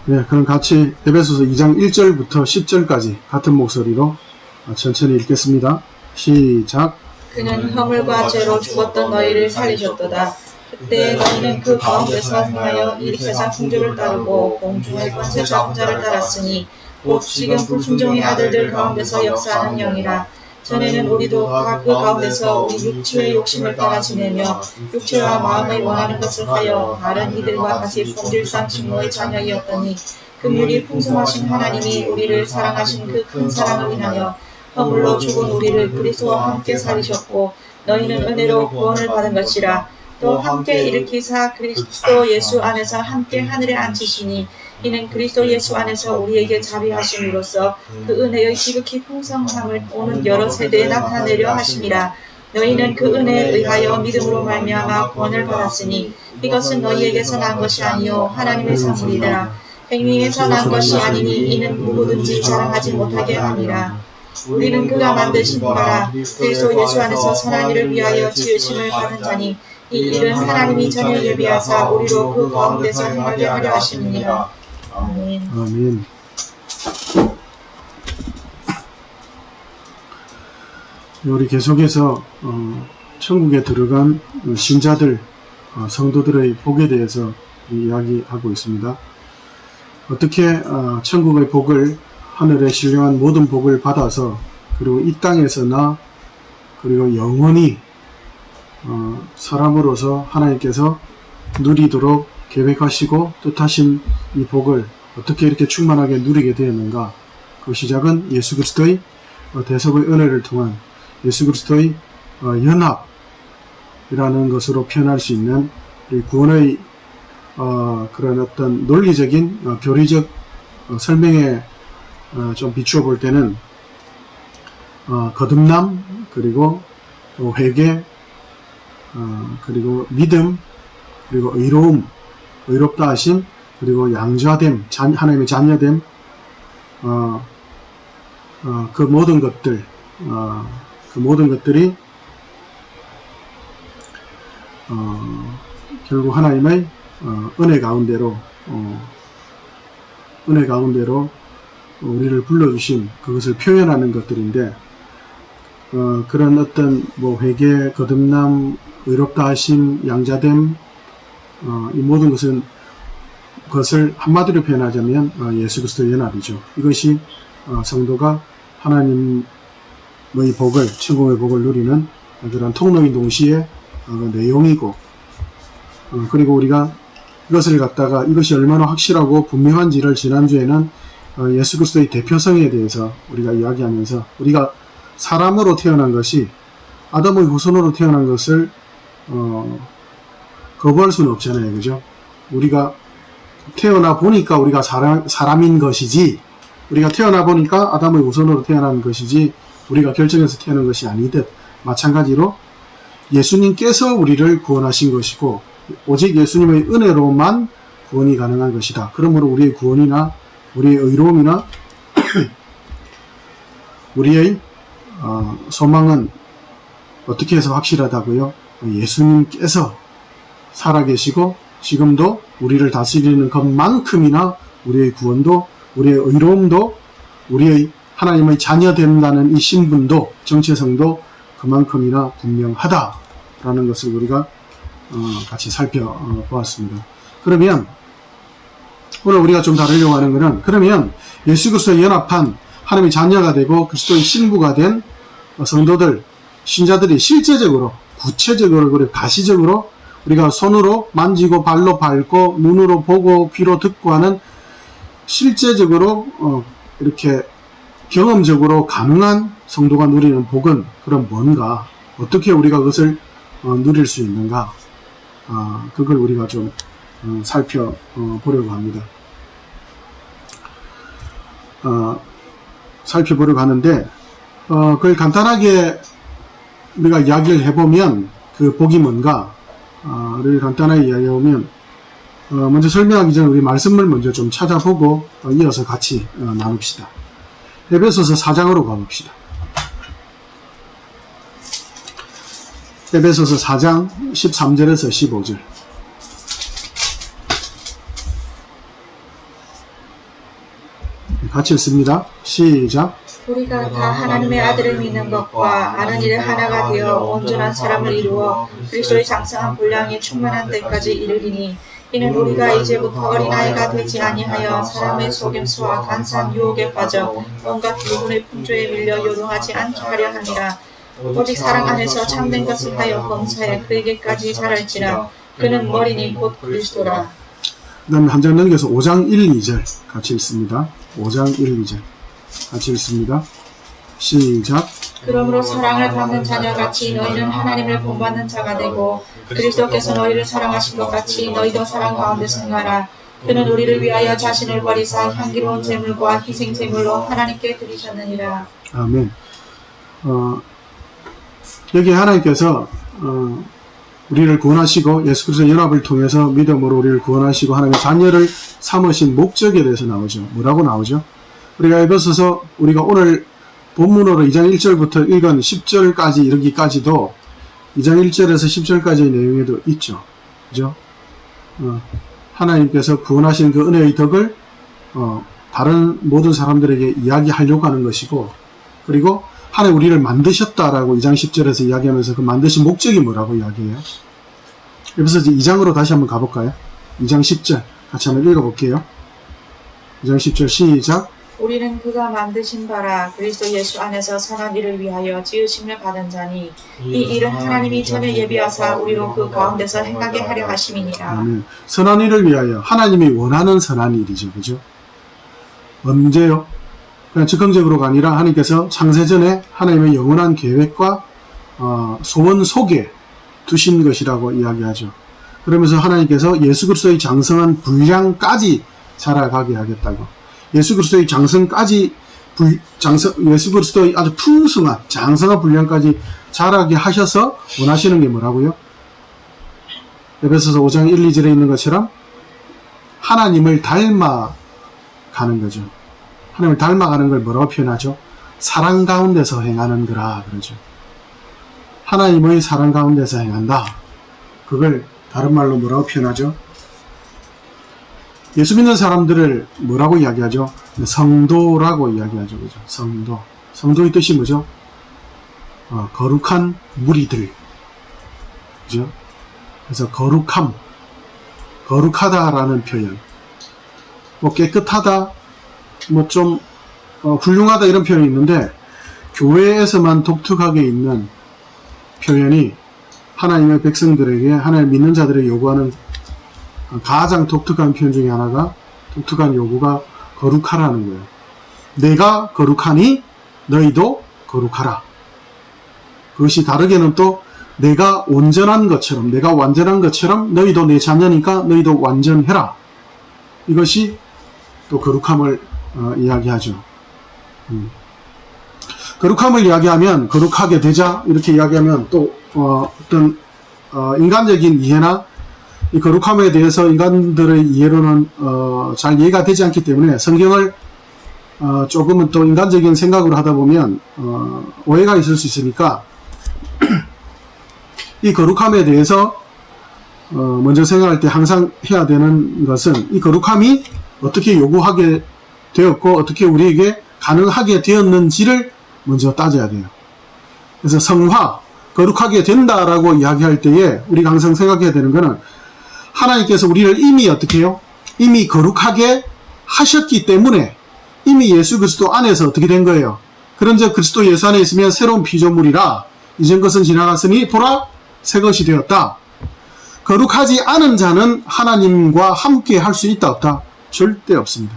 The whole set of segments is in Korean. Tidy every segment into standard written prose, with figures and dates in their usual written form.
네, 그럼 같이 에베소서 2장 1절부터 10절까지 같은 목소리로 천천히 읽겠습니다. 시작. 그는 허물과 죄로 죽었던 너희를 살리셨도다. 그때 너희는 그 가운데서 행하여 이 세상 풍조를 따르고 공중의 권세 잡은 자를 따랐으니 곧 지금 불순종의 아들들 가운데서 역사하는 영이라. 전에는 우리도 다 그 가운데서 우리 육체의 욕심을 따라 지내며 육체와 마음의 원하는 것을 하여 다른 이들과 같이 본질상 직무의 자녀이었더니 긍휼이 풍성하신 하나님이 우리를 사랑하신 그 큰 사랑을 인하여 허물로 죽은 우리를 그리스도와 함께 살리셨고 너희는 은혜로 구원을 받은 것이라. 또 함께 일으키사 그리스도 예수 안에서 함께 하늘에 앉히시니 이는 그리스도 예수 안에서 우리에게 자비하심으로써 그 은혜의 지극히 풍성함을 오는 여러 세대에 나타내려 하심이라. 너희는 그 은혜에 의하여 믿음으로 말미암아 구원을 받았으니 이것은 너희에게서 난 것이 아니요 하나님의 선물이라. 행위에서 난 것이 아니니 이는 누구든지 자랑하지 못하게 함이라. 우리는 그가 만드신 바라 그리스도 예수 안에서 선한 일을 위하여 지으심을 받은 자니 이 일은 하나님이 전에 예비하사 우리로 그 가운데서 행하게 하려 하심이니라. 아멘. 아멘. 우리 계속해서 천국에 들어간 신자들, 성도들의 복에 대해서 이야기하고 있습니다. 어떻게 천국의 복을, 하늘에 신령한 모든 복을 받아서 그리고 이 땅에서나 그리고 영원히 사람으로서 하나님께서 누리도록 계획하시고 뜻하신 이 복을 어떻게 이렇게 충만하게 누리게 되었는가? 그 시작은 예수 그리스도의 대속의 은혜를 통한 예수 그리스도의 연합이라는 것으로 표현할 수 있는 구원의 그런 어떤 논리적인 교리적 설명에 좀 비추어 볼 때는 거듭남, 그리고 회개, 그리고 믿음, 그리고 의로움, 의롭다 하심, 그리고 양자됨, 하나님의 자녀됨, 그 모든 것들, 그 모든 것들이 결국 하나님의 은혜 가운데로 우리를 불러주신 그것을 표현하는 것들인데, 그런 어떤 회개, 거듭남, 의롭다 하심, 양자됨, 이 모든 것을 한마디로 표현하자면 예수 그리스도의 연합이죠. 이것이 성도가 하나님의 복을, 천국의 복을 누리는 그런 통로인 동시에 내용이고, 그리고 우리가 이것을 갖다가 이것이 얼마나 확실하고 분명한지를 지난주에는 예수 그리스도의 대표성에 대해서 우리가 이야기하면서, 우리가 사람으로 태어난 것이 아담의 후손으로 태어난 것을 거부할 수는 없잖아요. 그죠? 우리가 태어나 보니까 우리가 사람인 것이지, 우리가 태어나 보니까 아담의 후손으로 태어난 것이지 우리가 결정해서 태어난 것이 아니듯, 마찬가지로 예수님께서 우리를 구원하신 것이고 오직 예수님의 은혜로만 구원이 가능한 것이다. 그러므로 우리의 구원이나 우리의 의로움이나 우리의 소망은 어떻게 해서 확실하다고요? 예수님께서 살아계시고 지금도 우리를 다스리는 것만큼이나 우리의 구원도, 우리의 의로움도, 우리의 하나님의 자녀된다는 이 신분도, 정체성도 그만큼이나 분명하다라는 것을 우리가 같이 살펴보았습니다. 그러면 오늘 우리가 좀 다루려고 하는 것은, 그러면 예수 그리스도에 연합한 하나님의 자녀가 되고 그리스도의 신부가 된 성도들, 신자들이 실제적으로, 구체적으로, 그리고 가시적으로 우리가 손으로 만지고 발로 밟고 눈으로 보고 귀로 듣고 하는 실제적으로 이렇게 경험적으로 가능한 성도가 누리는 복은 그럼 뭔가, 어떻게 우리가 그것을 누릴 수 있는가, 그걸 우리가 좀 살펴보려고 합니다. 살펴보려고 하는데, 그걸 간단하게 우리가 이야기를 해보면 그 복이 뭔가를 간단하게 이야기해보면, 먼저 설명하기 전에 우리 말씀을 먼저 좀 찾아보고 이어서 같이 나눕시다. 에베소서 4장으로 가봅시다. 에베소서 4장 13절에서 15절. 같이 읽습니다. 시작. 우리가 다 하나님의 아들을 믿는 것과 아는 일에 하나가 되어 온전한 사람을 이루어 그리스도의 장성한 분량이 충만한 데까지 이르리니 이는 우리가 이제부터 어린아이가 되지 아니하여 사람의 속임수와 간사한 유혹에 빠져 온갖 불문의 풍조에 밀려 요동하지 않게 하려 함이라. 오직 사랑 안에서 참된 것을 하여 범사에 그에게까지 자랄지라. 그는 머리니 곧 그리스도라. 그 다음에 한 장 넘겨서 5장 1, 2절 같이 읽습니다. 5장 1, 2절 같이 읽습니다. 시작. 그러므로 사랑을 받는 자녀같이 너희는 하나님을 본받는 자가 되고 그리스도께서 너희를 사랑하신 것 같이 너희도 사랑 가운데 생활하라. 그는 우리를 위하여 자신을 버리사 향기로운 제물과 희생 제물로 하나님께 드리셨느니라. 아멘. 여기 하나님께서 우리를 구원하시고 예수 그리스도 연합을 통해서 믿음으로 우리를 구원하시고 하나님의 자녀를 삼으신 목적에 대해서 나오죠. 뭐라고 나오죠? 우리가 에베소서 우리가 오늘 본문으로 2장 1절부터 읽은 10절까지 이르기까지도 2장 1절에서 10절까지의 내용에도 있죠. 그죠? 하나님께서 구원하신 그 은혜의 덕을 다른 모든 사람들에게 이야기하려고 하는 것이고, 그리고 하나님 우리를 만드셨다라고 2장 10절에서 이야기하면서 그 만드신 목적이 뭐라고 이야기해요? 에베소서 2장으로 다시 한번 가볼까요? 2장 10절 같이 한번 읽어볼게요. 2장 10절 시작. 우리는 그가 만드신 바라 그리스도 예수 안에서 선한 일을 위하여 지으심을 받은 자니 이 일은 하나님이 전에 예비하사 우리로 그 가운데서 행하게 하려 하심이니라. 아멘. 선한 일을 위하여 하나님이 원하는 선한 일이죠. 그죠? 언제요? 그냥 즉흥적으로가 아니라 하나님께서 창세전에 하나님의 영원한 계획과 소원 속에 두신 것이라고 이야기하죠. 그러면서 하나님께서 예수 그리스도의 장성한 분량까지 자라가게 하겠다고. 예수 그리스도의 장성까지 예수 그리스도의 아주 풍성한 장성한 분량까지 자라게 하셔서 원하시는 게 뭐라고요? 에베소서 5장 1, 2절에 있는 것처럼 하나님을 닮아가는 거죠. 하나님을 닮아가는 걸 뭐라고 표현하죠? 사랑 가운데서 행하는 거라 그러죠. 하나님의 사랑 가운데서 행한다. 그걸 다른 말로 뭐라고 표현하죠? 예수 믿는 사람들을 뭐라고 이야기하죠? 성도라고 이야기하죠. 그죠? 성도. 성도의 뜻이 뭐죠? 거룩한 무리들. 그죠? 그래서 거룩하다라는 표현. 뭐 깨끗하다, 뭐 좀 훌륭하다 이런 표현이 있는데 교회에서만 독특하게 있는 표현이 하나님의 백성들에게, 하나님 믿는 자들에게 요구하는 가장 독특한 표현 중에 하나가, 독특한 요구가 거룩하라는 거예요. 내가 거룩하니 너희도 거룩하라. 그것이 다르게는 또 내가 온전한 것처럼, 내가 완전한 것처럼 너희도 내 자녀니까 너희도 완전해라. 이것이 또 거룩함을 이야기하죠. 거룩함을 이야기하면 거룩하게 되자 이렇게 이야기하면 또 어떤 인간적인 이해나 이 거룩함에 대해서 인간들의 이해로는 잘 이해가 되지 않기 때문에 성경을 조금은 또 인간적인 생각으로 하다 보면 오해가 있을 수 있으니까 이 거룩함에 대해서 먼저 생각할 때 항상 해야 되는 것은 이 거룩함이 어떻게 요구하게 되었고 어떻게 우리에게 가능하게 되었는지를 먼저 따져야 돼요. 그래서 성화, 거룩하게 된다라고 이야기할 때에 우리가 항상 생각해야 되는 것은 하나님께서 우리를 이미 어떻게 해요? 이미 거룩하게 하셨기 때문에 이미 예수 그리스도 안에서 어떻게 된 거예요? 그런즉 그리스도 예수 안에 있으면 새로운 피조물이라 이전 것은 지나갔으니 보라 새 것이 되었다. 거룩하지 않은 자는 하나님과 함께 할 수 있다 없다? 절대 없습니다.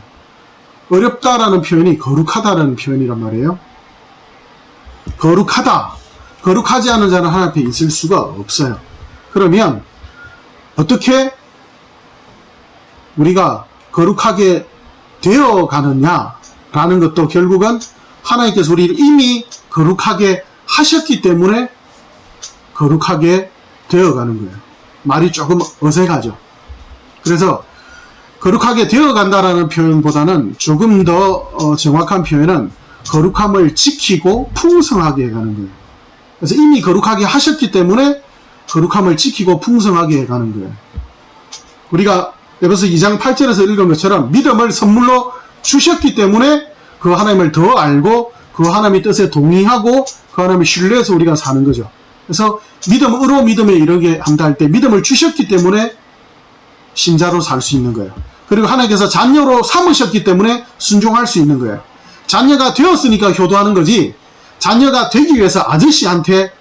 어렵다라는 표현이 거룩하다라는 표현이란 말이에요. 거룩하다. 거룩하지 않은 자는 하나님 앞에 있을 수가 없어요. 그러면 어떻게 우리가 거룩하게 되어가느냐라는 것도 결국은 하나님께서 우리를 이미 거룩하게 하셨기 때문에 거룩하게 되어가는 거예요. 말이 조금 어색하죠. 그래서 거룩하게 되어간다라는 표현보다는 조금 더 정확한 표현은 거룩함을 지키고 풍성하게 해가는 거예요. 그래서 이미 거룩하게 하셨기 때문에 거룩함을 지키고 풍성하게 해가는 거예요. 우리가 에베소 2장 8절에서 읽은 것처럼 믿음을 선물로 주셨기 때문에 그 하나님을 더 알고 그 하나님의 뜻에 동의하고 그 하나님을 신뢰해서 우리가 사는 거죠. 그래서 믿음으로 믿음에 이르게 한다 할 때 믿음을 주셨기 때문에 신자로 살 수 있는 거예요. 그리고 하나님께서 자녀로 삼으셨기 때문에 순종할 수 있는 거예요. 자녀가 되었으니까 효도하는 거지, 자녀가 되기 위해서 아저씨한테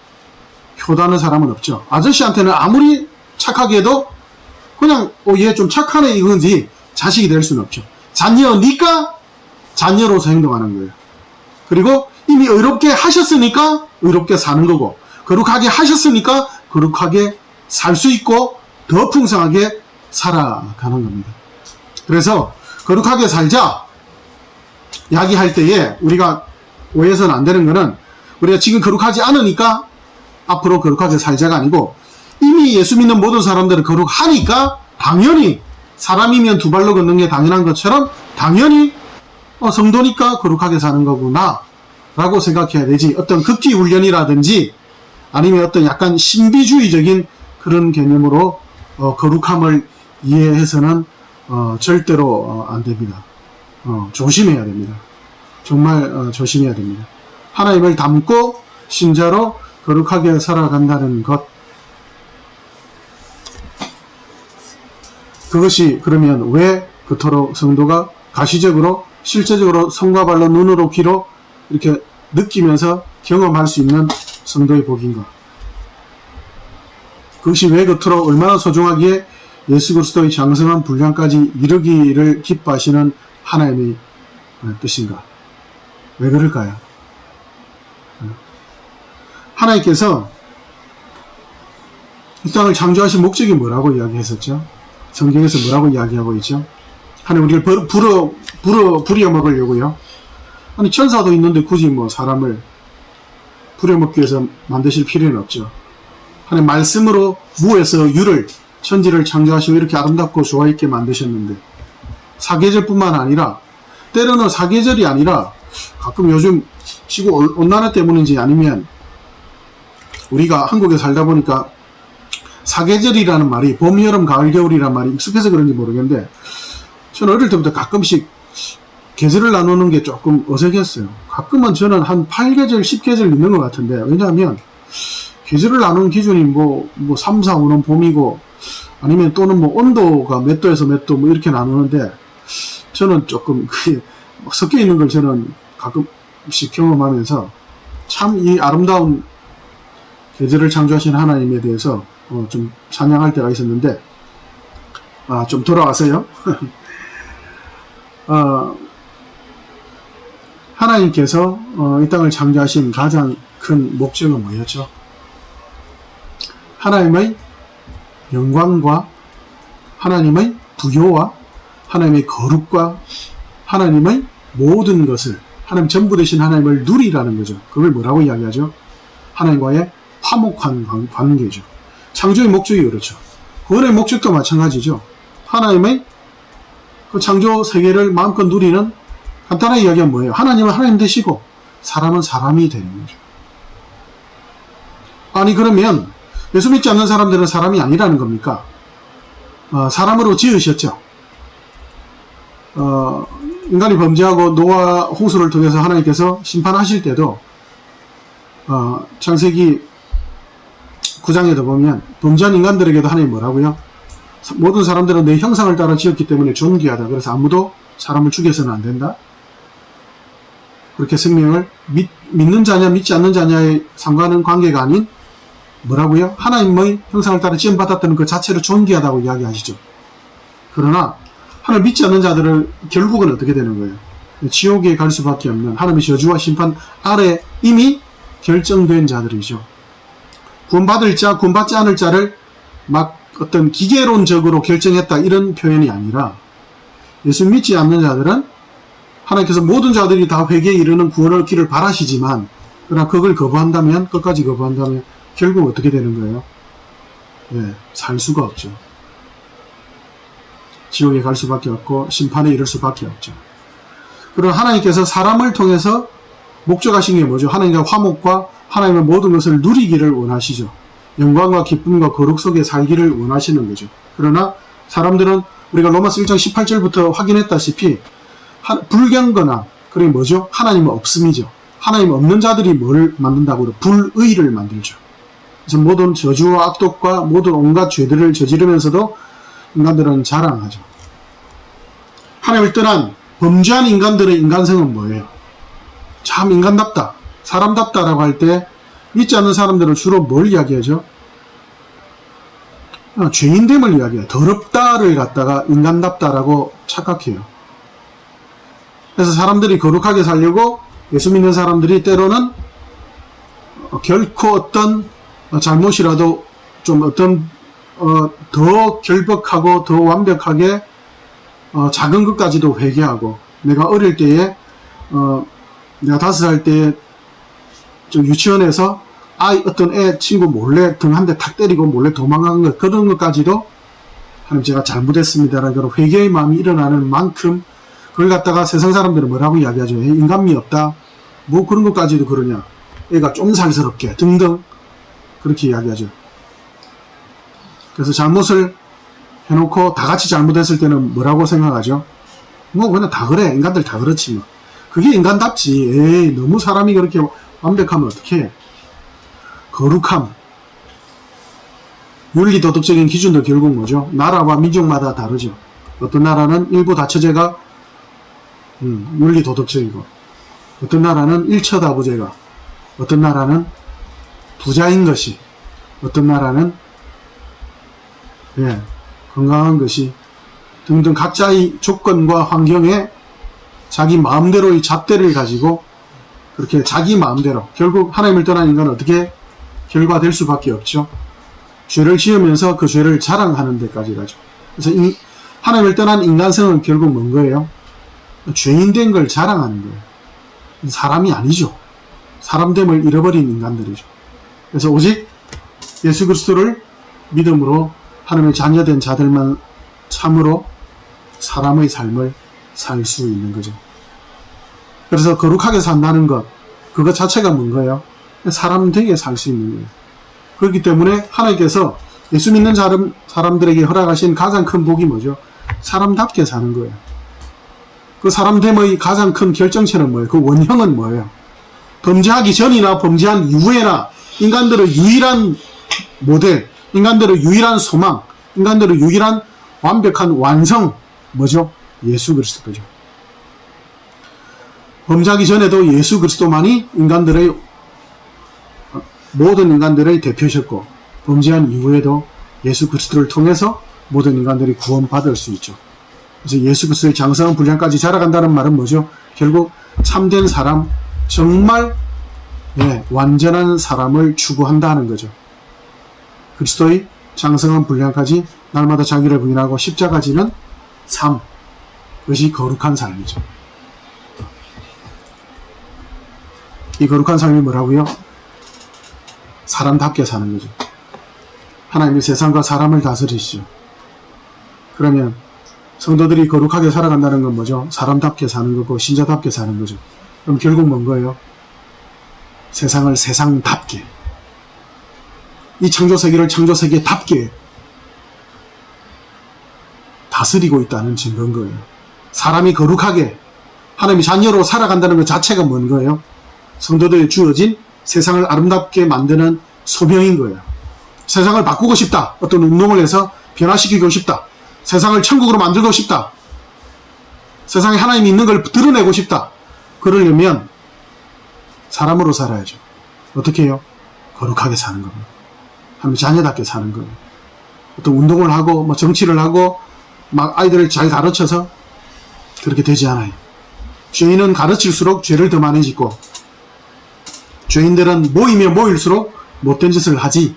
효도하는 사람은 없죠. 아저씨한테는 아무리 착하게 해도 그냥 얘 좀 착하네 이건지 자식이 될 수는 없죠. 자녀니까 자녀로서 행동하는 거예요. 그리고 이미 의롭게 하셨으니까 의롭게 사는 거고, 거룩하게 하셨으니까 거룩하게 살 수 있고 더 풍성하게 살아가는 겁니다. 그래서 거룩하게 살자 이야기할 때에 우리가 오해해서는 안 되는 거는, 우리가 지금 거룩하지 않으니까 앞으로 거룩하게 살자가 아니고, 이미 예수 믿는 모든 사람들은 거룩하니까 당연히 사람이면 두 발로 걷는 게 당연한 것처럼 당연히 성도니까 거룩하게 사는 거구나 라고 생각해야 되지, 어떤 극기 훈련이라든지 아니면 어떤 약간 신비주의적인 그런 개념으로 거룩함을 이해해서는 절대로 안 됩니다. 조심해야 됩니다. 정말 조심해야 됩니다. 하나님을 닮고 신자로 거룩하게 살아간다는 것, 그것이 그러면 왜 그토록 성도가 가시적으로 실제적으로 손과 발로 눈으로 귀로 이렇게 느끼면서 경험할 수 있는 성도의 복인가? 그것이 왜 그토록 얼마나 소중하기에 예수 그리스도의 장성한 분량까지 이르기를 기뻐하시는 하나님의 뜻인가? 왜 그럴까요? 하나님께서 이 땅을 창조하신 목적이 뭐라고 이야기했었죠? 성경에서 뭐라고 이야기하고 있죠? 하나님 우리를 부려먹으려고요? 아니 천사도 있는데 굳이 뭐 사람을 부려먹기 위해서 만드실 필요는 없죠. 하나님 말씀으로 무에서 유를, 천지를 창조하시고 이렇게 아름답고 조화있게 만드셨는데, 사계절뿐만 아니라 때로는 사계절이 아니라 가끔 요즘 지구 온난화 때문인지 아니면 우리가 한국에 살다 보니까 사계절이라는 말이 봄, 여름, 가을, 겨울이라는 말이 익숙해서 그런지 모르겠는데, 저는 어릴 때부터 가끔씩 계절을 나누는 게 조금 어색했어요. 가끔은 저는 한 8계절, 10계절 있는 것 같은데, 왜냐하면 계절을 나누는 기준이 뭐 3, 4, 5는 봄이고, 아니면 또는 뭐 온도가 몇 도에서 몇 도 뭐 이렇게 나누는데, 저는 조금 그게 섞여 있는 걸 저는 가끔씩 경험하면서 참 이 아름다운 계절을 창조하신 하나님에 대해서 좀 찬양할 때가 있었는데, 좀 돌아와서요. 하나님께서 이 땅을 창조하신 가장 큰 목적은 뭐였죠? 하나님의 영광과 하나님의 부요와 하나님의 거룩과 하나님의 모든 것을, 하나님 전부 되신 하나님을 누리라는 거죠. 그걸 뭐라고 이야기하죠? 하나님과의 화목한 관계죠. 창조의 목적이 그렇죠. 구원의 목적도 마찬가지죠. 하나님의 그 창조 세계를 마음껏 누리는, 간단하게 이야기하면 뭐예요? 하나님은 하나님 되시고 사람은 사람이 되는 거죠. 아니 그러면 예수 믿지 않는 사람들은 사람이 아니라는 겁니까? 사람으로 지으셨죠. 인간이 범죄하고 노아 홍수를 통해서 하나님께서 심판하실 때도 창세기 9장에도 보면 범죄한 인간들에게도 하나님 뭐라고요? 모든 사람들은 내 형상을 따라 지었기 때문에 존귀하다. 그래서 아무도 사람을 죽여서는 안 된다. 그렇게 생명을 믿는 자냐 믿지 않는 자냐에 상관한 관계가 아닌 뭐라고요? 하나님의 형상을 따라 지음받았다는 그 자체로 존귀하다고 이야기하시죠. 그러나 하나님 믿지 않는 자들은 결국은 어떻게 되는 거예요? 지옥에 갈 수밖에 없는 하나님의 저주와 심판 아래 이미 결정된 자들이죠. 구원받을 자, 구원받지 않을 자를 막 어떤 기계론적으로 결정했다 이런 표현이 아니라, 예수 믿지 않는 자들은 하나님께서 모든 자들이 다 회개에 이르는 구원을 길을 바라시지만, 그러나 그걸 거부한다면, 끝까지 거부한다면 결국 어떻게 되는 거예요? 살 수가 없죠. 지옥에 갈 수밖에 없고 심판에 이를 수밖에 없죠. 그러나 하나님께서 사람을 통해서 목적하신 게 뭐죠? 하나님과 화목과 하나님의 모든 것을 누리기를 원하시죠. 영광과 기쁨과 거룩 속에 살기를 원하시는 거죠. 그러나 사람들은 우리가 로마서 1장 18절부터 확인했다시피 불경거나 그게 뭐죠? 하나님은 없음이죠. 하나님 없는 자들이 뭘 만든다고 그래요? 불의를 만들죠. 그래서 모든 저주와 악독과 모든 온갖 죄들을 저지르면서도 인간들은 자랑하죠. 하나님을 떠난 범죄한 인간들의 인간성은 뭐예요? 참 인간답다, 사람답다라고 할 때 믿지 않는 사람들은 주로 뭘 이야기하죠? 죄인됨을 이야기해요. 더럽다를 갖다가 인간답다라고 착각해요. 그래서 사람들이 거룩하게 살려고 예수 믿는 사람들이 때로는 결코 어떤 잘못이라도 좀 어떤 더 결박하고 더 완벽하게 작은 것까지도 회개하고, 내가 어릴 때에 내가 5살 때에 좀 유치원에서 어떤 애 친구 몰래 등 한 대 탁 때리고 몰래 도망간 것, 그런 것까지도 하나님 제가 잘못했습니다라는 그런 회개의 마음이 일어나는 만큼 그걸 갖다가 세상 사람들은 뭐라고 이야기하죠? 인간미 없다, 뭐 그런 것까지도 그러냐, 애가 쫌살스럽게 등등 그렇게 이야기하죠. 그래서 잘못을 해놓고 다 같이 잘못했을 때는 뭐라고 생각하죠? 뭐 그냥 다 그래, 인간들 다 그렇지 뭐. 그게 인간답지. 에이, 너무 사람이 그렇게 완벽하면 어떡해. 거룩함, 윤리 도덕적인 기준도 결국 뭐죠? 나라와 민족마다 다르죠. 어떤 나라는 일부 다처제가 윤리 도덕적이고, 어떤 나라는 일처다부제가, 어떤 나라는 부자인 것이, 어떤 나라는 건강한 것이 등등 각자의 조건과 환경에 자기 마음대로의 잣대를 가지고 그렇게 자기 마음대로, 결국 하나님을 떠난 인간은 어떻게 결과될 수밖에 없죠. 죄를 지으면서 그 죄를 자랑하는 데까지 가죠. 그래서 하나님을 떠난 인간성은 결국 뭔 거예요? 죄인된 걸 자랑하는 거예요. 사람이 아니죠. 사람됨을 잃어버린 인간들이죠. 그래서 오직 예수 그리스도를 믿음으로 하나님의 자녀된 자들만 참으로 사람의 삶을 살 수 있는 거죠. 그래서 거룩하게 산다는 것, 그것 자체가 뭔 거예요? 사람 되게 살 수 있는 거예요. 그렇기 때문에 하나님께서 예수 믿는 사람들에게 허락하신 가장 큰 복이 뭐죠? 사람답게 사는 거예요. 그 사람됨의 가장 큰 결정체는 뭐예요? 그 원형은 뭐예요? 범죄하기 전이나 범죄한 이후에나 인간들의 유일한 모델, 인간들의 유일한 소망, 인간들의 유일한 완벽한 완성, 뭐죠? 예수 그리스도죠. 범죄하기 전에도 예수 그리스도만이 모든 인간들의 대표셨고, 범죄한 이후에도 예수 그리스도를 통해서 모든 인간들이 구원받을 수 있죠. 그래서 예수 그리스도의 장성한 분량까지 자라간다는 말은 뭐죠? 결국 참된 사람, 정말 완전한 사람을 추구한다는 거죠. 그리스도의 장성한 분량까지 날마다 자기를 부인하고 십자가 지는 삶, 그것이 거룩한 삶이죠. 이 거룩한 삶이 뭐라고요? 사람답게 사는 거죠. 하나님이 세상과 사람을 다스리시죠. 그러면 성도들이 거룩하게 살아간다는 건 뭐죠? 사람답게 사는 거고 신자답게 사는 거죠. 그럼 결국 뭔 거예요? 세상을 세상답게, 이 창조세계를 창조세계답게 다스리고 있다는 증거인 거예요. 사람이 거룩하게 하나님의 자녀로 살아간다는 것 자체가 뭔 거예요? 성도들에 주어진 세상을 아름답게 만드는 소명인 거예요. 세상을 바꾸고 싶다, 어떤 운동을 해서 변화시키고 싶다, 세상을 천국으로 만들고 싶다, 세상에 하나님이 있는 걸 드러내고 싶다, 그러려면 사람으로 살아야죠. 어떻게 해요? 거룩하게 사는 겁니다. 하나님 자녀답게 사는 거예요. 어떤 운동을 하고 뭐 정치를 하고 막 아이들을 잘 가르쳐서 그렇게 되지 않아요. 죄인은 가르칠수록 죄를 더 많이 짓고, 죄인들은 모이면 모일수록 못된 짓을 하지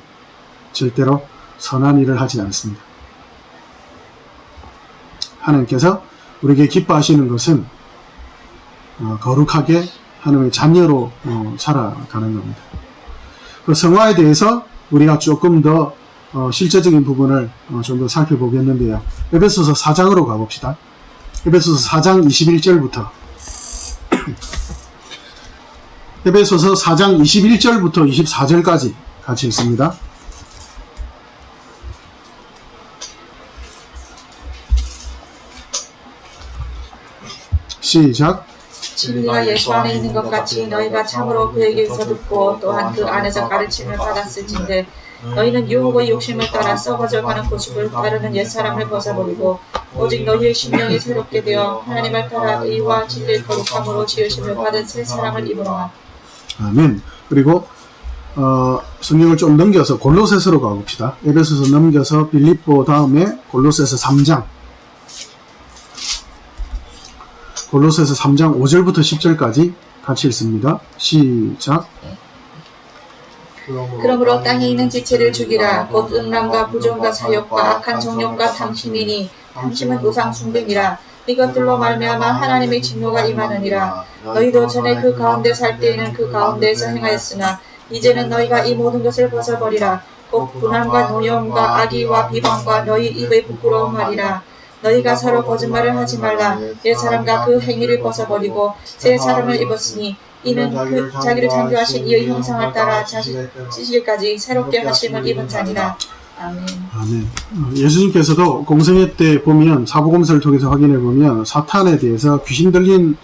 절대로 선한 일을 하지 않습니다. 하나님께서 우리에게 기뻐하시는 것은 거룩하게 하나님의 자녀로 살아가는 겁니다. 그 성화에 대해서 우리가 조금 더 실제적인 부분을 좀 더 살펴보겠는데요. 에베소서 4장으로 가봅시다. 에베소서 4장 21절부터 에베소서 4장 21절부터 24절까지 같이 읽습니다. 시작. 진리가 예수 안에 있는 것 같이 너희가 참으로 그에게서 듣고 또한 그 안에서 가르침을 받았을진데 너희는 유혹의 욕심을 따라 썩어져가는 고집을 따르는 옛사람을 벗어버리고 오직 너희의 심령이 새롭게 되어 하나님을 따라 의와 진리의 거룩함으로 지으심을 받은 새 사람을 입으라. 아멘. 그리고 성경을 좀 넘겨서 골로새서로 가봅시다. 에베소서 넘겨서 빌립보 다음에 골로새서 3장. 골로새서 3장 5절부터 10절까지 같이 읽습니다. 시작. 그러므로 땅에 있는 지체를 죽이라. 곧 음란과 부정과 사욕과 악한 정욕과 탐심이니 탐심은 우상 숭배니라. 이것들로 말미암아 하나님의 진노가 임하느니라. 너희도 전에 그 가운데 살 때에는 그 가운데에서 행하였으나 이제는 너희가 이 모든 것을 벗어버리라. 곧 분함과 노여움과 악의와 비방과 너희 입의 부끄러운 말이라. 너희가 서로 거짓말을 하지 말라. 옛 사람과 그 행위를 벗어버리고 새 사람을 입었으니 이는 그 자기를 창조하신 이의 형상을 따라 지실까지 새롭게 하심을 입은 자니라. 아멘. 아멘. 예수님께서도 공생애 때 보면 사복음서를 통해서 확인해 보면 사탄에 대해서 귀신 들린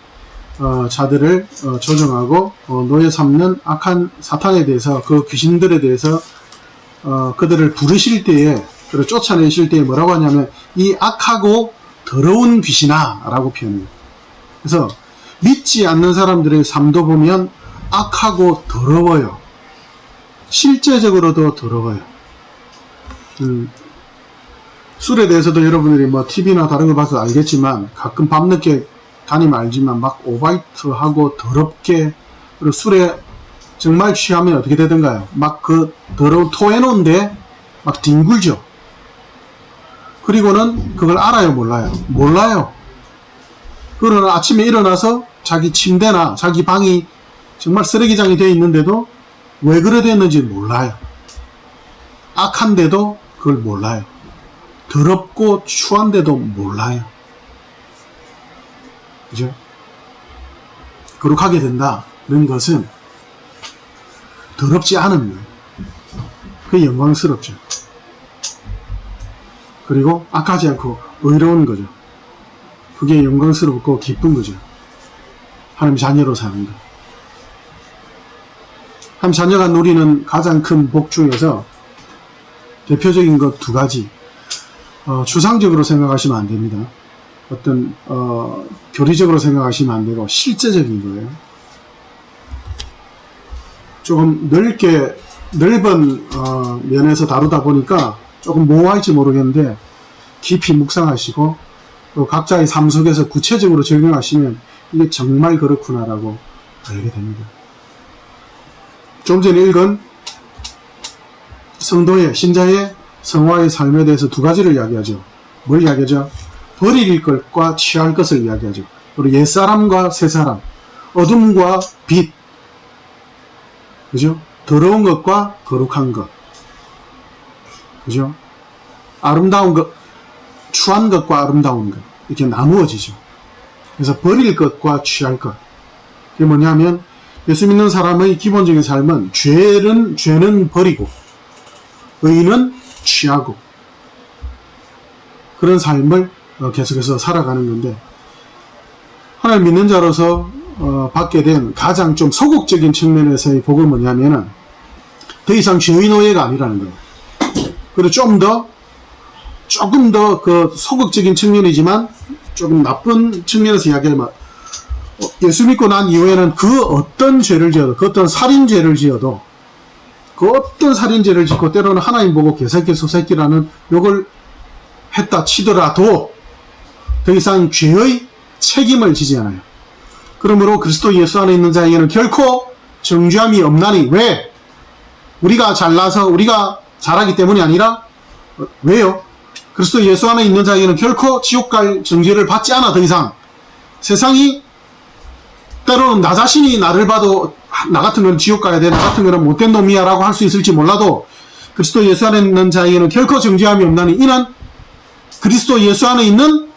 자들을 조정하고 노예 삼는 악한 사탄에 대해서 그 귀신들에 대해서 그들을 부르실 때에 그리고 쫓아내실 때에 뭐라고 하냐면 이 악하고 더러운 귀신아 라고 표현해요. 그래서 믿지 않는 사람들의 삶도 보면 악하고 더러워요. 실제적으로도 더러워요. 술에 대해서도 여러분들이 뭐 TV나 다른 거 봐서 알겠지만 가끔 밤늦게 다니면 알지만 막 오바이트하고 더럽게 그리고 술에 정말 취하면 어떻게 되던가요? 막 그 더러운 토해놓은데 막 뒹굴죠. 그리고는 그걸 알아요, 몰라요? 몰라요. 그러나 아침에 일어나서 자기 침대나 자기 방이 정말 쓰레기장이 되어 있는데도 왜 그래 됐는지 몰라요. 악한데도 그걸 몰라요. 더럽고 추한데도 몰라요. 그죠? 거룩하게 된다는 것은 더럽지 않은 거예요. 그게 영광스럽죠. 그리고 악하지 않고 의로운 거죠. 그게 영광스럽고 기쁜 거죠. 하나님 자녀로 사는 것. 하나님 자녀가 누리는 가장 큰 복 중에서 대표적인 것 두 가지. 추상적으로 생각하시면 안 됩니다. 어떤 교리적으로 생각하시면 안 되고 실제적인 거예요. 조금 넓은 면에서 다루다 보니까 조금 모호할지 모르겠는데 깊이 묵상하시고 또 각자의 삶 속에서 구체적으로 적용하시면 이게 정말 그렇구나라고 알게 됩니다. 좀 전에 읽은 성도의 신자의 성화의 삶에 대해서 두 가지를 이야기하죠. 뭘 이야기하죠? 버릴 것과 취할 것을 이야기하죠. 그리고 옛사람과 새사람, 어둠과 빛, 그죠? 더러운 것과 거룩한 것, 그죠? 아름다운 것, 추한 것과 아름다운 것, 이렇게 나누어지죠. 그래서 버릴 것과 취할 것. 그게 뭐냐면, 예수 믿는 사람의 기본적인 삶은 죄는 버리고, 의는 취하고, 그런 삶을 계속해서 살아가는 건데, 하나님 믿는 자로서 받게 된 가장 좀 소극적인 측면에서의 복은 뭐냐면은, 더 이상 죄의 노예가 아니라는 거예요. 그리고 조금 더 그 소극적인 측면이지만 조금 나쁜 측면에서 이야기하면 예수 믿고 난 이후에는 그 어떤 죄를 지어도 그 어떤 살인죄를 지어도 그 어떤 살인죄를 짓고 때로는 하나님 보고 개새끼 소새끼라는 욕을 했다 치더라도 더 이상 죄의 책임을 지지 않아요. 그러므로 그리스도 예수 안에 있는 자에게는 결코 정죄함이 없나니. 왜? 우리가 잘나서 우리가 잘하기 때문이 아니라 왜요? 그리스도 예수 안에 있는 자에게는 결코 지옥 갈 정죄를 받지 않아. 더 이상 세상이 때로는 나 자신이 나를 봐도 나 같은 건 지옥 가야 돼, 나 같은 거는 못된 놈이야 라고 할 수 있을지 몰라도 그리스도 예수 안에 있는 자에게는 결코 정죄함이 없나니 이는 그리스도 예수 안에 있는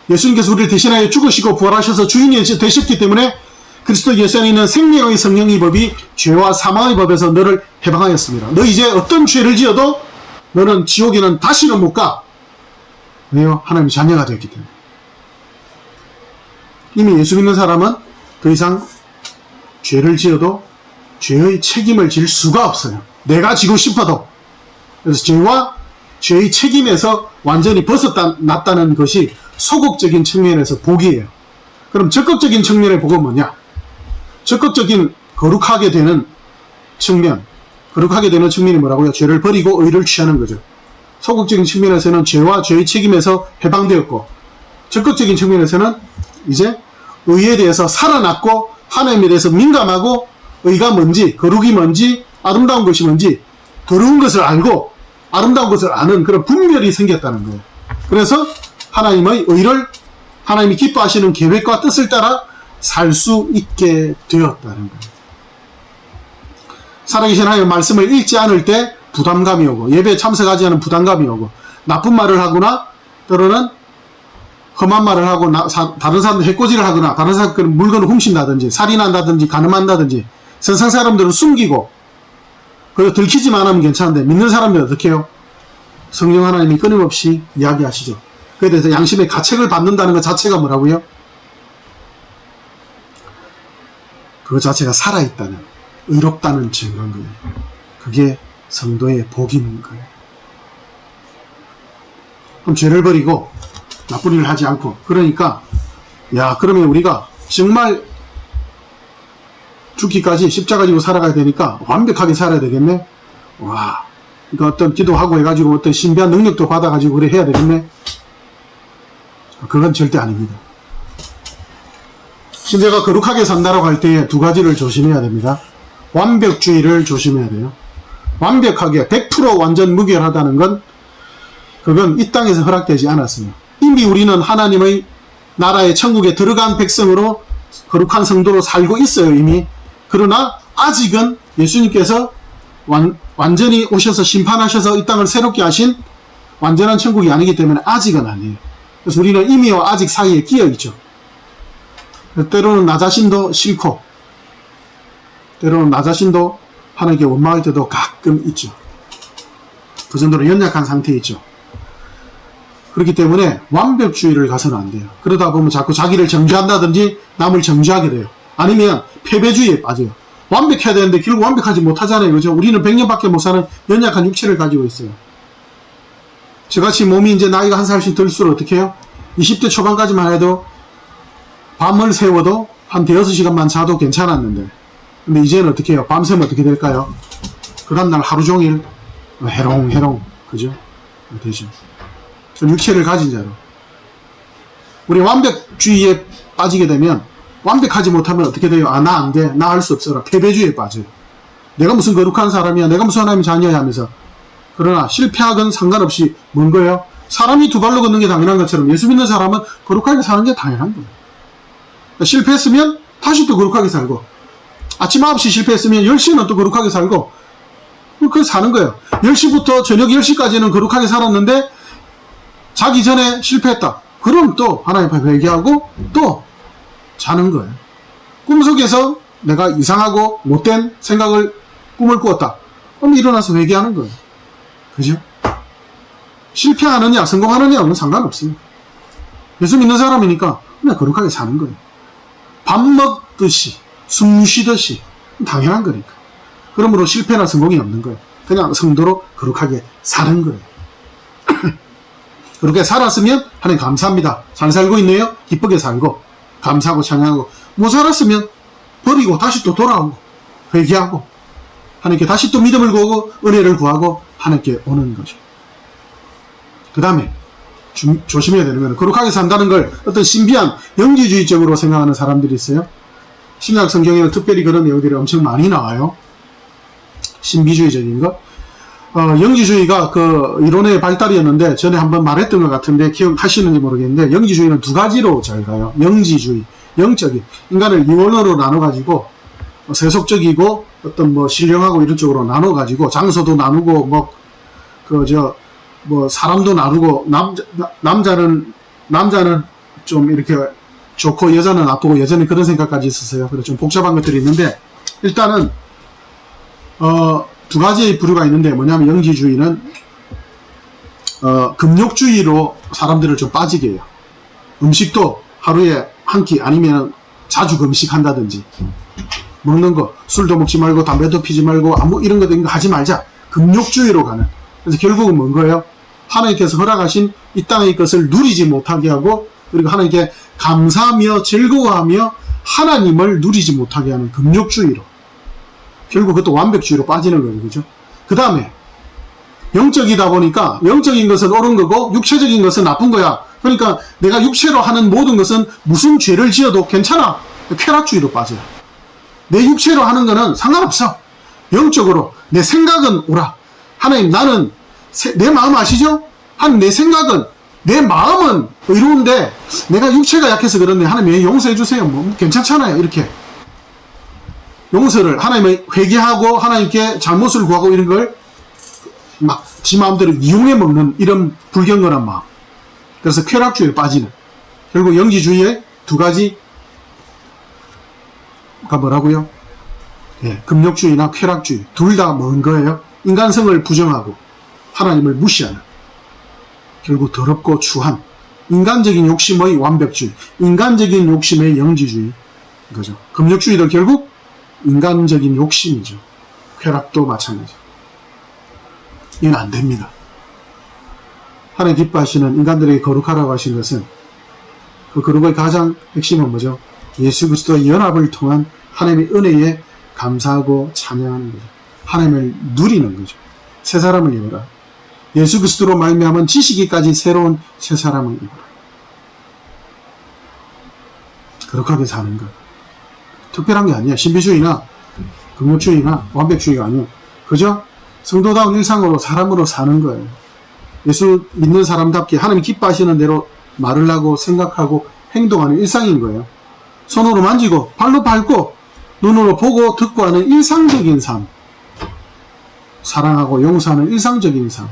예수님께서 우리를 대신하여 죽으시고 부활하셔서 주인이 되셨기 때문에 그리스도 예수 안에 있는 생명의 성령의 법이 죄와 사망의 법에서 너를 해방하였습니다. 너 이제 어떤 죄를 지어도 너는 지옥에는 다시는 못 가. 왜요? 하나님의 자녀가 되었기 때문에. 이미 예수 믿는 사람은 더 이상 죄를 지어도 죄의 책임을 질 수가 없어요. 내가 지고 싶어도. 그래서 죄와 죄의 책임에서 완전히 벗어났다는 것이 소극적인 측면에서 복이에요. 그럼 적극적인 측면의 복은 뭐냐? 적극적인 거룩하게 되는 측면. 거룩하게 되는 측면이 뭐라고요? 죄를 버리고 의를 취하는 거죠. 소극적인 측면에서는 죄와 죄의 책임에서 해방되었고, 적극적인 측면에서는 이제 의에 대해서 살아났고, 하나님에 대해서 민감하고, 의가 뭔지, 거룩이 뭔지, 아름다운 것이 뭔지, 더러운 것을 알고 아름다운 것을 아는 그런 분별이 생겼다는 거예요. 그래서 하나님의 의를, 하나님이 기뻐하시는 계획과 뜻을 따라 살 수 있게 되었다는 거예요. 살아계신 하나님의 말씀을 읽지 않을 때 부담감이 오고, 예배에 참석하지 않은 부담감이 오고, 나쁜 말을 하거나 때로는 험한 말을 하고 다른 사람들 해코지를 하거나 다른 사람들 물건을 훔친다든지 살인한다든지 간음한다든지 세상 사람들은 숨기고, 그리고 들키지만 하면 괜찮은데 믿는 사람들은 어떻게 해요? 성령 하나님이 끊임없이 이야기하시죠. 그에 대해서 양심의 가책을 받는다는 것 자체가 뭐라고요? 그 자체가 살아있다는, 의롭다는 증거인 거예요. 그게 성도의 복인 거예요. 그럼 죄를 버리고 나쁜 일을 하지 않고, 그러니까 야, 그러면 우리가 정말 죽기까지 십자가 지고 살아가야 되니까 완벽하게 살아야 되겠네. 와, 그러니까 어떤 기도하고 해가지고 어떤 신비한 능력도 받아가지고 그래 해야 되겠네. 그건 절대 아닙니다. 신자가 거룩하게 산다라고 할 때에 두 가지를 조심해야 됩니다. 완벽주의를 조심해야 돼요. 완벽하게 100% 완전 무결하다는 건, 그건 이 땅에서 허락되지 않았어요. 이미 우리는 하나님의 나라의 천국에 들어간 백성으로 거룩한 성도로 살고 있어요, 이미. 그러나 아직은 예수님께서 완전히 오셔서 심판하셔서 이 땅을 새롭게 하신 완전한 천국이 아니기 때문에 아직은 아니에요. 그래서 우리는 이미와 아직 사이에 끼어 있죠. 때로는 나 자신도 싫고, 때로는 나 자신도 하나님께 원망할 때도 가끔 있죠. 그 정도로 연약한 상태에 있죠. 그렇기 때문에 완벽주의를 가서는 안 돼요. 그러다 보면 자꾸 자기를 정죄한다든지 남을 정죄하게 돼요. 아니면 패배주의에 빠져요. 완벽해야 되는데 결국 완벽하지 못하잖아요. 그죠? 우리는 100년밖에 못 사는 연약한 육체를 가지고 있어요. 저같이 몸이 이제 나이가 한 살씩 들수록 어떻게 해요? 20대 초반까지만 해도 밤을 새워도 한 대여섯 시간만 자도 괜찮았는데, 근데 이제는 어떻게 해요? 밤새면 어떻게 될까요? 그 다음날 하루 종일 해롱해롱, 그죠? 되죠. 육체를 가진 자로. 우리 완벽주의에 빠지게 되면, 완벽하지 못하면 어떻게 돼요? 아, 나 안 돼. 나 할 수 없어라. 패배주의에 빠져요. 내가 무슨 거룩한 사람이야. 내가 무슨 하나님의 자녀야 하면서. 그러나 실패하건 상관없이 뭔 거예요? 사람이 두 발로 걷는 게 당연한 것처럼 예수 믿는 사람은 거룩하게 사는 게 당연한 거예요. 그러니까 실패했으면 다시 또 거룩하게 살고, 아침 9시 실패했으면 10시는 또 거룩하게 살고, 그렇게 사는 거예요. 10시부터 저녁 10시까지는 거룩하게 살았는데 자기 전에 실패했다. 그럼 또 하나님 앞에 회개하고 또 자는 거예요. 꿈속에서 내가 이상하고 못된 꿈을 꾸었다. 그럼 일어나서 회개하는 거예요. 그죠? 실패하느냐 성공하느냐는 상관없어요. 예수 믿는 사람이니까 그냥 거룩하게 사는 거예요. 밥 먹듯이 숨 쉬듯이 당연한 거니까. 그러므로 실패나 성공이 없는 거예요. 그냥 성도로 거룩하게 사는 거예요. 그렇게 살았으면 하나님 감사합니다. 잘 살고 있네요. 기쁘게 살고 감사하고 찬양하고, 못 살았으면 버리고 다시 또 돌아오고 회개하고 하나님께 다시 또 믿음을 구하고 은혜를 구하고 하나님께 오는 거죠. 그 다음에 조심해야 되는 거는, 거룩하게 산다는 걸 어떤 신비한 영지주의적으로 생각하는 사람들이 있어요. 신약 성경에는 특별히 그런 내용들이 엄청 많이 나와요. 신비주의적인 거. 영지주의가 그 이론의 발달이었는데 전에 한번 말했던 것 같은데 기억하시는지 모르겠는데, 영지주의는 두 가지로 잘 가요. 영지주의, 영적인, 인간을 이원으로 나눠가지고 세속적이고 어떤 뭐 신령하고 이런 쪽으로 나눠가지고 장소도 나누고 사람도 나누고, 남자는 좀 이렇게 좋고 여자는 나쁘고 예전에 그런 생각까지 있었어요. 그래서 좀 복잡한 것들이 있는데, 일단은 두 가지의 부류가 있는데, 뭐냐면 영지주의는 금욕주의로 사람들을 좀 빠지게 해요. 음식도 하루에 한 끼 아니면 자주 금식한다든지, 먹는 거, 술도 먹지 말고 담배도 피지 말고 아무 이런 거 하지 말자. 금욕주의로 가는. 그래서 결국은 뭔 거예요? 하나님께서 허락하신 이 땅의 것을 누리지 못하게 하고, 그리고 하나님께 감사하며 즐거워하며 하나님을 누리지 못하게 하는 금욕주의로, 결국 그것도 완벽주의로 빠지는 거예요. 그죠? 그 다음에 영적이다 보니까 영적인 것은 옳은 거고 육체적인 것은 나쁜 거야. 그러니까 내가 육체로 하는 모든 것은 무슨 죄를 지어도 괜찮아. 쾌락주의로 빠져요. 내 육체로 하는 거는 상관없어. 영적으로 내 생각은 옳아. 하나님, 나는 내 마음 아시죠? 하나님, 내 생각은, 내 마음은 의로운데 내가 육체가 약해서 그런데 하나님 왜 용서해 주세요. 뭐 괜찮잖아요. 이렇게 용서를, 하나님을 회개하고 하나님께 잘못을 구하고 이런 걸 막 지 마음대로 이용해 먹는 이런 불경건한 마음. 그래서 쾌락주의에 빠지는, 결국 영지주의의 두 가지가 뭐라고요? 예, 금욕주의나 쾌락주의 둘 다 뭔 거예요? 인간성을 부정하고 하나님을 무시하는, 결국 더럽고 추한 인간적인 욕심의 완벽주의, 인간적인 욕심의 영지주의 거죠. 금욕주의도 결국 인간적인 욕심이죠. 쾌락도 마찬가지. 이건 안 됩니다. 하나님 기뻐하시는, 인간들에게 거룩하라고 하신 것은, 그 거룩의 가장 핵심은 뭐죠? 예수 그리스도의 연합을 통한 하나님의 은혜에 감사하고 찬양하는 거죠. 하나님을 누리는 거죠. 새 사람을 입어라. 예수 그리스도로 말미암은 지식이까지 새로운 새 사람을 입어라. 거룩하게 사는 것. 특별한 게 아니야. 신비주의나 금욕주의나 완벽주의가 아니에요. 그죠? 성도다운 일상으로 사람으로 사는 거예요. 예수 믿는 사람답게 하나님 기뻐하시는 대로 말을 하고 생각하고 행동하는 일상인 거예요. 손으로 만지고 발로 밟고 눈으로 보고 듣고 하는 일상적인 삶. 사랑하고 용서하는 일상적인 삶.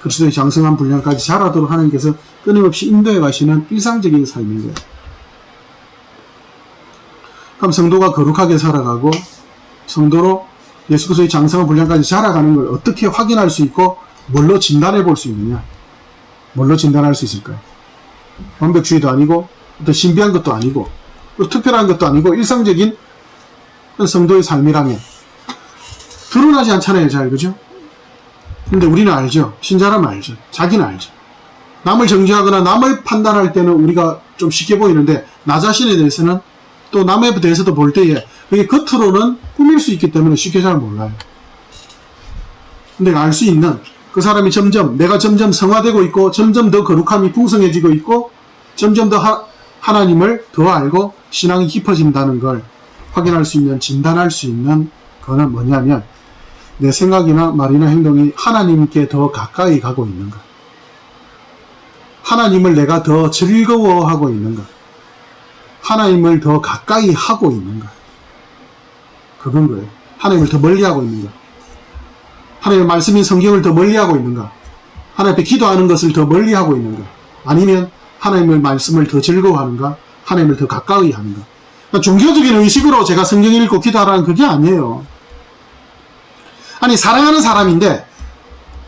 그리스도의 장성한 분량까지 자라도록 하나님께서 끊임없이 인도해 가시는 일상적인 삶인 거예요. 그럼 성도가 거룩하게 살아가고 성도로 예수 그리스도의 장성한 분량까지 자라가는 걸 어떻게 확인할 수 있고 뭘로 진단해 볼 수 있느냐? 뭘로 진단할 수 있을까요? 완벽주의도 아니고 어떤 신비한 것도 아니고 특별한 것도 아니고 일상적인 성도의 삶이라면 드러나지 않잖아요. 잘, 그죠? 근데 우리는 알죠. 신자라면 알죠. 자기는 알죠. 남을 정죄하거나 남을 판단할 때는 우리가 좀 쉽게 보이는데 나 자신에 대해서는, 또 남에 대해서도 볼 때에 그게 겉으로는 꾸밀 수 있기 때문에 쉽게 잘 몰라요. 근데 알 수 있는, 그 사람이 내가 점점 성화되고 있고 점점 더 거룩함이 풍성해지고 있고 점점 더 하나님을 더 알고 신앙이 깊어진다는 걸 확인할 수 있는, 진단할 수 있는 거는 뭐냐면 내 생각이나 말이나 행동이 하나님께 더 가까이 가고 있는 것, 하나님을 내가 더 즐거워하고 있는 것, 하나님을 더 가까이 하고 있는 것, 그건 거예요. 하나님을 더 멀리하고 있는 것, 하나님의 말씀인 성경을 더 멀리하고 있는 것, 하나님 앞에 기도하는 것을 더 멀리하고 있는 것, 아니면 하나님의 말씀을 더 즐거워하는가, 하나님을 더 가까이 하는가. 그러니까 종교적인 의식으로 제가 성경 읽고 기도하라는 그게 아니에요. 아니, 사랑하는 사람인데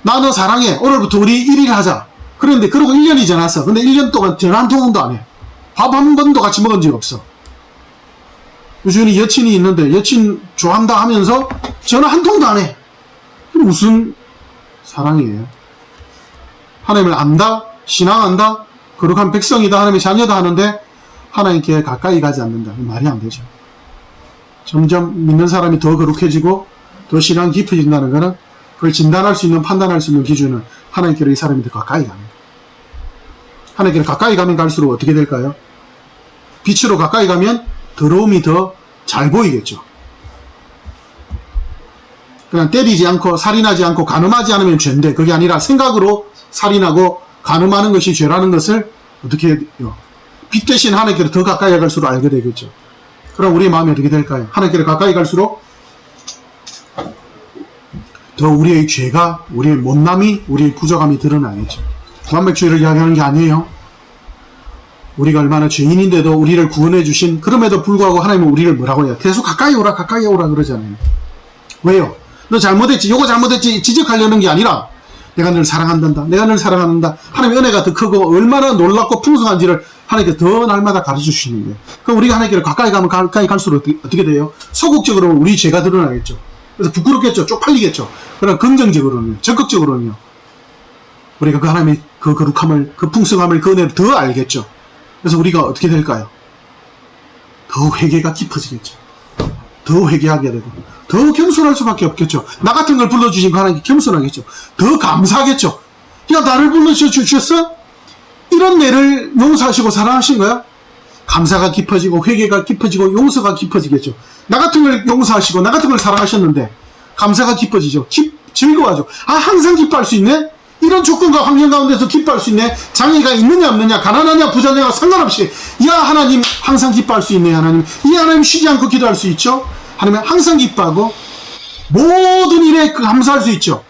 나 너 사랑해, 오늘부터 우리 1일 하자. 그런데 그러고 1년이 지났어. 근데 1년 동안 전화 한 통도 안 해. 밥 한 번도 같이 먹은 적 없어. 요즘에 여친이 있는데 여친 좋아한다 하면서 전화 한 통도 안 해. 무슨 사랑이에요? 하나님을 안다, 신앙한다, 거룩한 백성이다, 하나님의 자녀다 하는데 하나님께 가까이 가지 않는다. 말이 안 되죠. 점점 믿는 사람이 더 거룩해지고 더 신앙이 깊어진다는 것은, 그걸 진단할 수 있는, 판단할 수 있는 기준은 하나님께로 이 사람이 더 가까이 가는 거예요. 하나님께로 가까이 가면 갈수록 어떻게 될까요? 빛으로 가까이 가면 더러움이 더 잘 보이겠죠. 그냥 때리지 않고 살인하지 않고 간음하지 않으면 죄인데, 그게 아니라 생각으로 살인하고 간음하는 것이 죄라는 것을 어떻게 해요? 빛 대신 하나님께로 더 가까이 갈수록 알게 되겠죠. 그럼 우리의 마음이 어떻게 될까요? 하나님께로 가까이 갈수록 더 우리의 죄가, 우리의 못남이, 우리의 부족함이 드러나겠죠. 완벽주의를 이야기하는 게 아니에요. 우리가 얼마나 죄인인데도 우리를 구원해 주신, 그럼에도 불구하고 하나님은 우리를 뭐라고 해요? 계속 가까이 오라 그러잖아요. 왜요? 너 잘못했지, 요거 잘못했지 지적하려는 게 아니라 내가 널 사랑한단다, 내가 널 사랑한다, 하나님의 은혜가 더 크고 얼마나 놀랍고 풍성한지를 하나님께서 더 날마다 가르쳐 주시는 거예요. 그럼 우리가 하나님께로 가까이 가면 가까이 갈수록 어떻게 돼요? 소극적으로 우리 죄가 드러나겠죠. 그래서 부끄럽겠죠. 쪽팔리겠죠. 그러나 긍정적으로는요, 적극적으로는요, 우리가 그 하나님의 그 거룩함을, 그 풍성함을, 그 은혜를 더 알겠죠. 그래서 우리가 어떻게 될까요? 더 회개가 깊어지겠죠. 더 회개하게 되고, 더 겸손할 수밖에 없겠죠. 나 같은 걸 불러주신 그 하나님께 겸손하겠죠. 더 감사하겠죠. 야, 나를 불러주셨어? 이런 내를 용서하시고 사랑하신 거야? 감사가 깊어지고, 회개가 깊어지고, 용서가 깊어지겠죠. 나 같은 걸 용서하시고, 나 같은 걸 사랑하셨는데, 감사가 깊어지죠. 즐거워하죠. 아, 항상 기뻐할 수 있네? 이런 조건과 환경 가운데서 기뻐할 수 있네? 장애가 있느냐 없느냐, 가난하냐 부자냐가 상관없이, 야, 하나님 항상 기뻐할 수 있네, 하나님. 이 하나님 쉬지 않고 기도할 수 있죠? 하나님은 항상 기뻐하고, 모든 일에 감사할 수 있죠.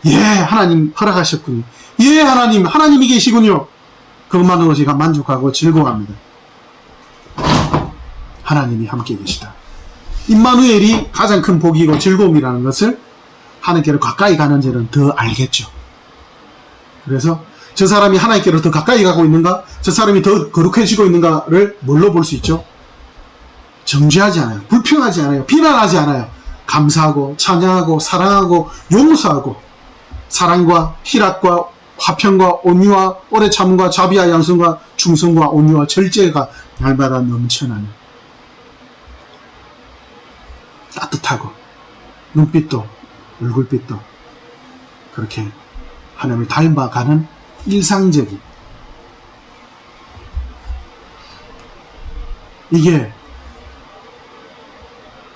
예, 하나님 허락하셨군요. 예, 하나님이 계시군요. 그것만으로 제가 만족하고 즐거워합니다. 하나님이 함께 계시다. 임마누엘이 가장 큰 복이고 즐거움이라는 것을 하나님께로 가까이 가는 자는 더 알겠죠. 그래서 저 사람이 하나님께로 더 가까이 가고 있는가, 저 사람이 더 거룩해지고 있는가를 뭘로 볼 수 있죠? 정죄하지 않아요. 불평하지 않아요. 비난하지 않아요. 감사하고 찬양하고 사랑하고 용서하고, 사랑과 희락과 화평과 온유와 오래 참음과 자비와 양성과 충성과 온유와 절제가 날마다 넘쳐나는, 따뜻하고 눈빛도 얼굴빛도 그렇게 하나님을 닮아가는 일상적인, 이게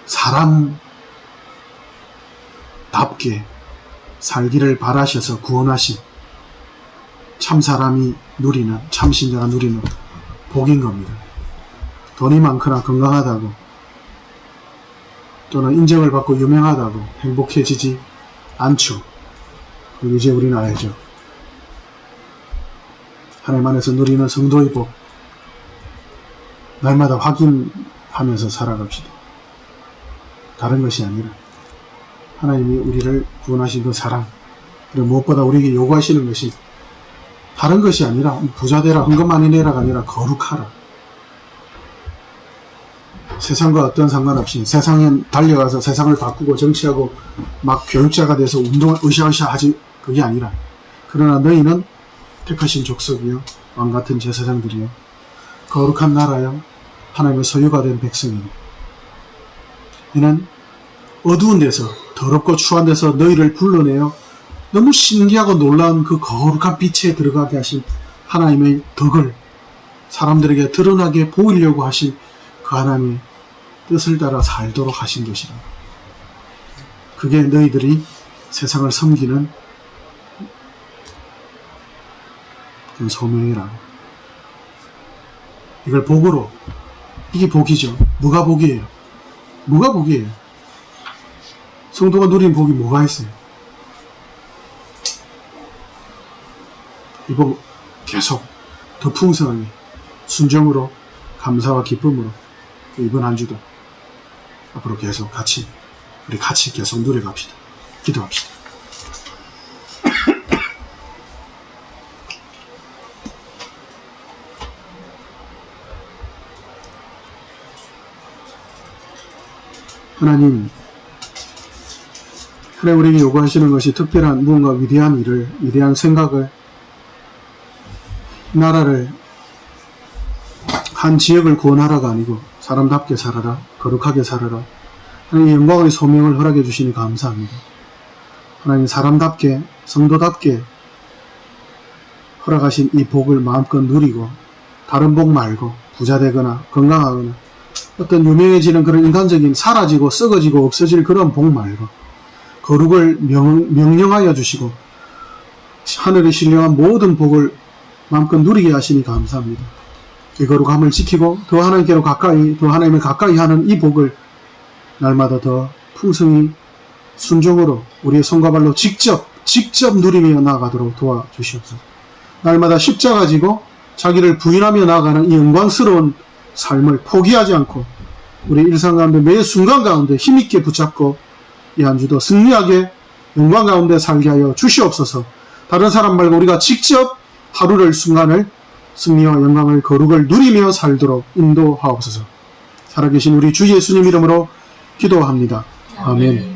사람답게 살기를 바라셔서 구원하신 참사람이 누리는, 참신자가 누리는 복인 겁니다. 돈이 많거나 건강하다고, 또는 인정을 받고 유명하다고 행복해지지 않죠. 그리고 이제 우리는 알죠. 하나님 안에서 누리는 성도의 복, 날마다 확인하면서 살아갑시다. 다른 것이 아니라 하나님이 우리를 구원하신 그 사랑, 그리고 무엇보다 우리에게 요구하시는 것이 다른 것이 아니라 부자 되라, 헌금 많이 내라가 아니라 거룩하라. 세상과 어떤 상관없이 세상에 달려가서 세상을 바꾸고 정치하고 막 교육자가 돼서 운동을 으쌰으쌰 하지, 그게 아니라, 그러나 너희는 택하신 족속이요, 왕같은 제사장들이요, 거룩한 나라요, 하나님의 소유가 된 백성이요, 이는 어두운 데서, 더럽고 추한 데서 너희를 불러내어 너무 신기하고 놀라운 그 거룩한 빛에 들어가게 하신 하나님의 덕을 사람들에게 드러나게 보이려고 하신 그 하나님의 뜻을 따라 살도록 하신 것이라. 그게 너희들이 세상을 섬기는 그 소명이라고. 이걸 복으로, 이게 복이죠. 뭐가 복이에요? 뭐가 복이에요? 성도가 누리는 복이 뭐가 있어요? 이 복 계속 더 풍성하게 순정으로, 감사와 기쁨으로 이번 한 주도 앞으로 계속 우리 같이 계속 누려갑시다. 기도합시다. 하나님 우리에게 요구하시는 것이 특별한 무언가 위대한 일을, 위대한 생각을, 나라를, 한 지역을 구원하라가 아니고 사람답게 살아라, 거룩하게 살아라, 하나님 영광의 소명을 허락해 주시니 감사합니다. 하나님 사람답게, 성도답게 허락하신 이 복을 마음껏 누리고, 다른 복 말고 부자 되거나 건강하거나 어떤 유명해지는 그런 인간적인 사라지고 썩어지고 없어질 그런 복 말고, 거룩을 명령하여 주시고 하늘에 신령한 모든 복을 마음껏 누리게 하시니 감사합니다. 이 거룩함을 지키고 더 하나님께로 가까이, 더 하나님을 가까이 하는 이 복을 날마다 더 풍성히 순종으로 우리의 손과 발로 직접 누리며 나아가도록 도와주시옵소서. 날마다 십자가 지고 자기를 부인하며 나아가는 이 영광스러운 삶을 포기하지 않고 우리 일상 가운데 매 순간 가운데 힘있게 붙잡고 이 한 주도 승리하게 영광 가운데 살게 하여 주시옵소서. 다른 사람 말고 우리가 직접 하루를, 순간을 승리와 영광을 거룩을 누리며 살도록 인도하옵소서. 살아계신 우리 주 예수님 이름으로 기도합니다. 아멘.